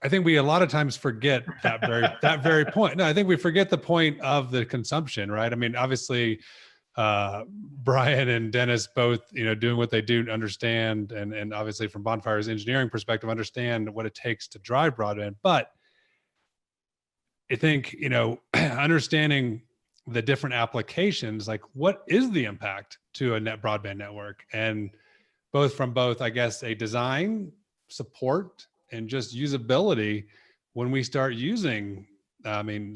I think we a lot of times forget that very point. No, I think we forget the point of the consumption, right? I mean, obviously, Brian and Dennis both, doing what they do, understand, and obviously from Bonfire's engineering perspective, understand what it takes to drive broadband. But I think, understanding the different applications, like what is the impact to a net broadband network, and from I guess, a design, support, and just usability. When we start using,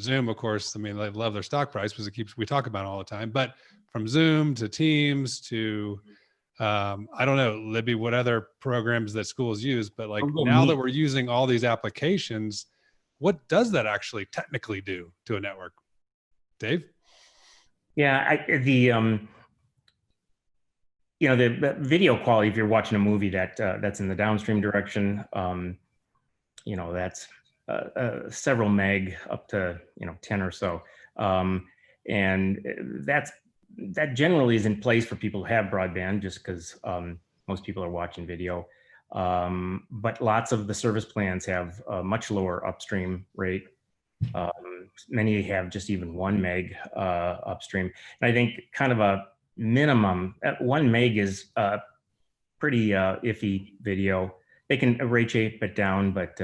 Zoom, of course, they love their stock price because we talk about it all the time, but from Zoom to Teams to, I don't know, Libby, what other programs that schools use, but like now that we're using all these applications, what does that actually technically do to a network? Dave? Yeah, the video quality, if you're watching a movie that's in the downstream direction, that's several meg up to 10 or so, and that generally is in place for people who have broadband, just because most people are watching video. But lots of the service plans have a much lower upstream rate. Many have just even 1 meg upstream. And I think kind of a minimum, 1 meg is pretty iffy video. They can rate shape it down, but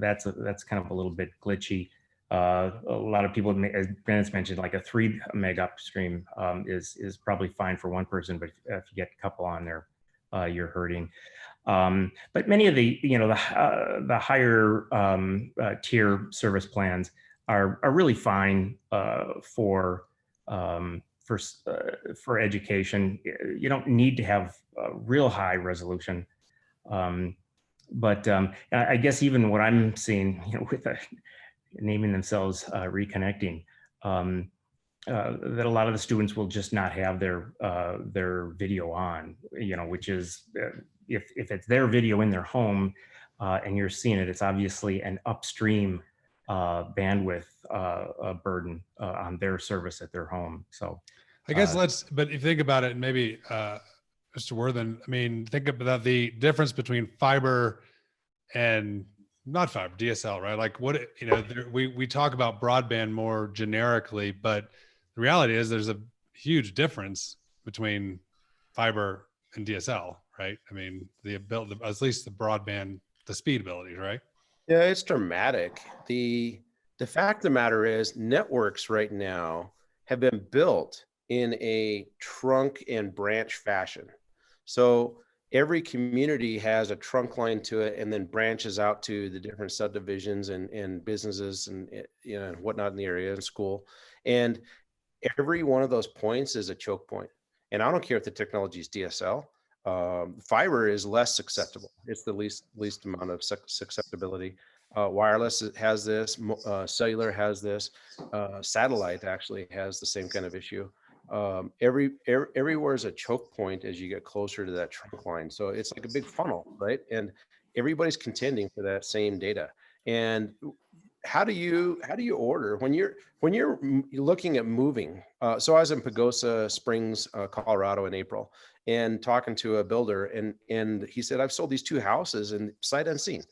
that's kind of a little bit glitchy. A lot of people, as Dennis mentioned, like a 3 meg upstream is probably fine for one person, but if you get a couple on there, you're hurting. But many of the higher tier service plans are really fine for education. You don't need to have real high resolution. But I guess even what I'm seeing, with naming themselves Reconnecting, that a lot of the students will just not have their video on, which is, if it's their video in their home and you're seeing it, it's obviously an upstream bandwidth burden on their service at their home. So I guess but if you think about it, and maybe Mr. Worthen, think about the difference between fiber and not fiber, DSL, right? Like we talk about broadband more generically, but the reality is there's a huge difference between fiber and DSL, right? The ability, at least the broadband, the speed abilities, right? Yeah, it's dramatic. The fact of the matter is, networks right now have been built in a trunk and branch fashion. So every community has a trunk line to it and then branches out to the different subdivisions and businesses and and whatnot in the area, and school. And every one of those points is a choke point. And I don't care if the technology is DSL. Fiber is less susceptible. It's the least amount of susceptibility. Wireless has this, cellular has this, satellite actually has the same kind of issue. Everywhere is a choke point as you get closer to that trunk line. So it's like a big funnel, right? And everybody's contending for that same data. And how do you order when you're looking at moving? So I was in Pagosa Springs, Colorado in April, and talking to a builder, and he said, I've sold these 2 houses and sight unseen.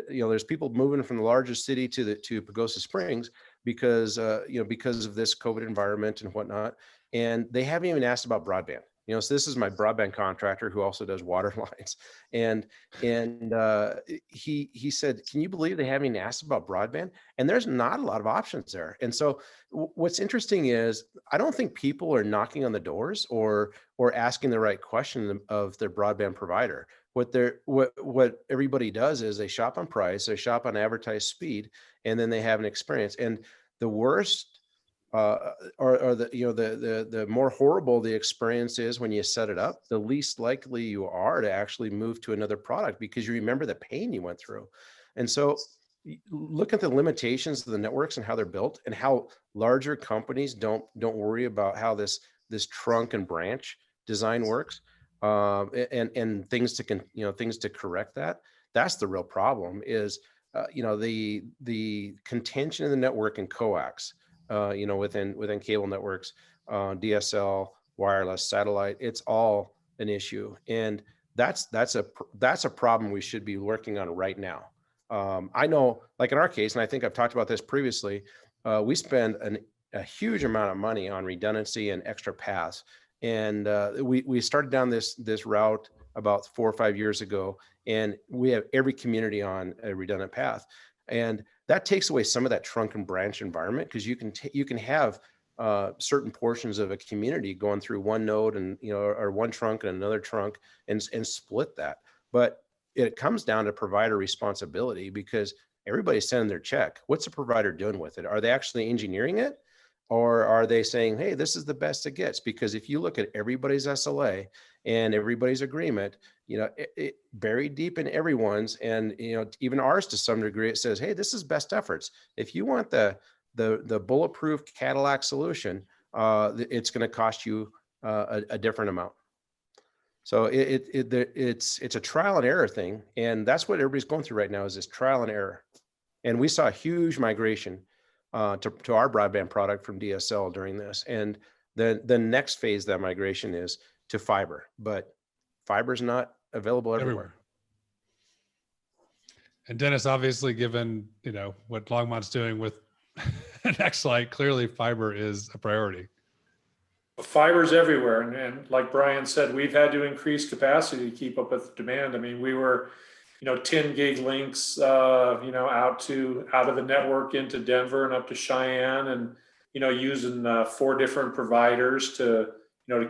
There's people moving from the largest city to Pagosa Springs because because of this COVID environment and whatnot, and they haven't even asked about broadband. So this is my broadband contractor who also does water lines, and he said, can you believe they haven't even asked about broadband? And there's not a lot of options there. And so what's interesting is, I don't think people are knocking on the doors or asking the right question of their broadband provider. What everybody does is they shop on price, they shop on advertised speed, and then they have an experience. And the worst, or the more horrible the experience is when you set it up, the least likely you are to actually move to another product, because you remember the pain you went through. And so look at the limitations of the networks and how they're built, and how larger companies don't worry about how this trunk and branch design works, and things to correct that. That's the real problem, is the contention in the network and coax. Within cable networks, DSL, wireless, satellite, it's all an issue. And that's a problem we should be working on right now. I know, like in our case, and I think I've talked about this previously, we spend a huge amount of money on redundancy and extra paths. And we started down this route about 4 or 5 years ago, and we have every community on a redundant path. And that takes away some of that trunk and branch environment, because you can have certain portions of a community going through one node and, or one trunk and another trunk, and split that. But it comes down to provider responsibility, because everybody's sending their check. What's the provider doing with it? Are they actually engineering it? Or are they saying, hey, this is the best it gets? Because if you look at everybody's SLA and everybody's agreement, it buried deep in everyone's, and, even ours to some degree, it says, hey, this is best efforts. If you want the bulletproof Cadillac solution, it's going to cost you a different amount. So it's a trial and error thing. And that's what everybody's going through right now, is this trial and error. And we saw a huge migration to our broadband product from DSL during this. And the next phase of that migration is to fiber, but fiber is not available everywhere. And Dennis, obviously, given what Longmont's doing with Nextlight, clearly fiber is a priority. Fiber's everywhere, and like Brian said, we've had to increase capacity to keep up with demand. I mean, we were 10 gig links, out of the network into Denver and up to Cheyenne, and, using 4 different providers to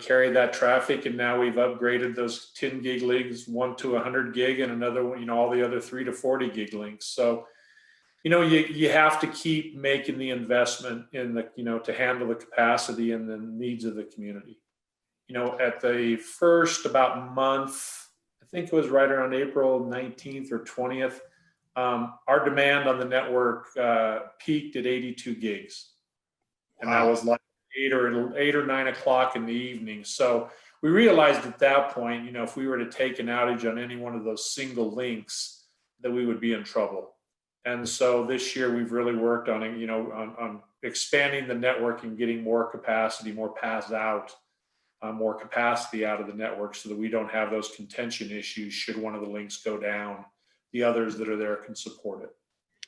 carry that traffic. And now we've upgraded those 10 gig links, one to 100 gig, and another one, all the other 3 to 40 gig links. So, you have to keep making the investment in the, to handle the capacity and the needs of the community. At the first about month, I think it was right around April 19th or 20th, our demand on the network peaked at 82 gigs. And that was like 8 or 9 o'clock in the evening. So we realized at that point, if we were to take an outage on any one of those single links, that we would be in trouble. And so this year we've really worked on, on expanding the network and getting more capacity, more paths out, more capacity out of the network, so that we don't have those contention issues should one of the links go down. The others that are there can support it.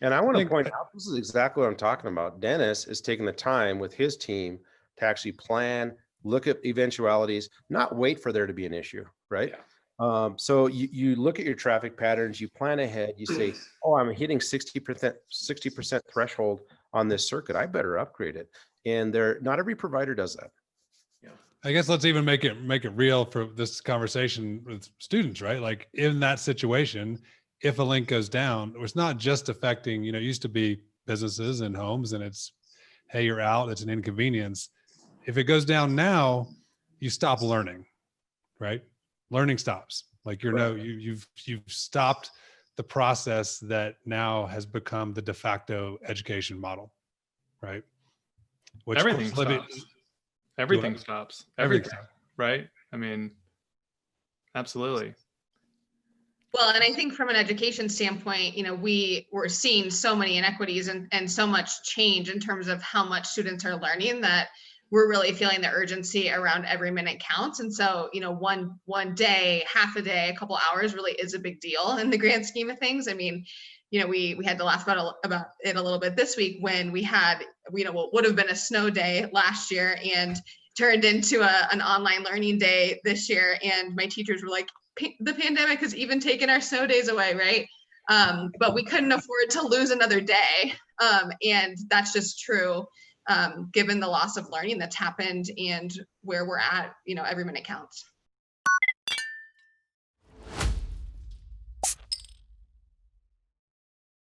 And I want to point out, this is exactly what I'm talking about. Dennis is taking the time with his team to actually plan, look at eventualities, not wait for there to be an issue, right? Yeah. So you look at your traffic patterns, you plan ahead, you say, oh, I'm hitting 60% threshold on this circuit, I better upgrade it. And not every provider does that. Yeah. I guess let's even make it real for this conversation with students, right? Like in that situation, if a link goes down, it's not just affecting, it used to be businesses and homes, and it's, hey, you're out, it's an inconvenience. If it goes down now, you stop learning, right? Learning stops. Like you've stopped the process that now has become the de facto education model, right? Which everything stops. Everything stops. Everything, right? I mean, absolutely. Well, and I think from an education standpoint, we were seeing so many inequities and so much change in terms of how much students are learning, that we're really feeling the urgency around every minute counts. And so, one day, half a day, a couple hours really is a big deal in the grand scheme of things. I mean, we had to laugh about it a little bit this week when we had, what would have been a snow day last year and turned into an online learning day this year. And my teachers were like, the pandemic has even taken our snow days away, right? But we couldn't afford to lose another day. And that's just true. Given the loss of learning that's happened and where we're at, every minute counts.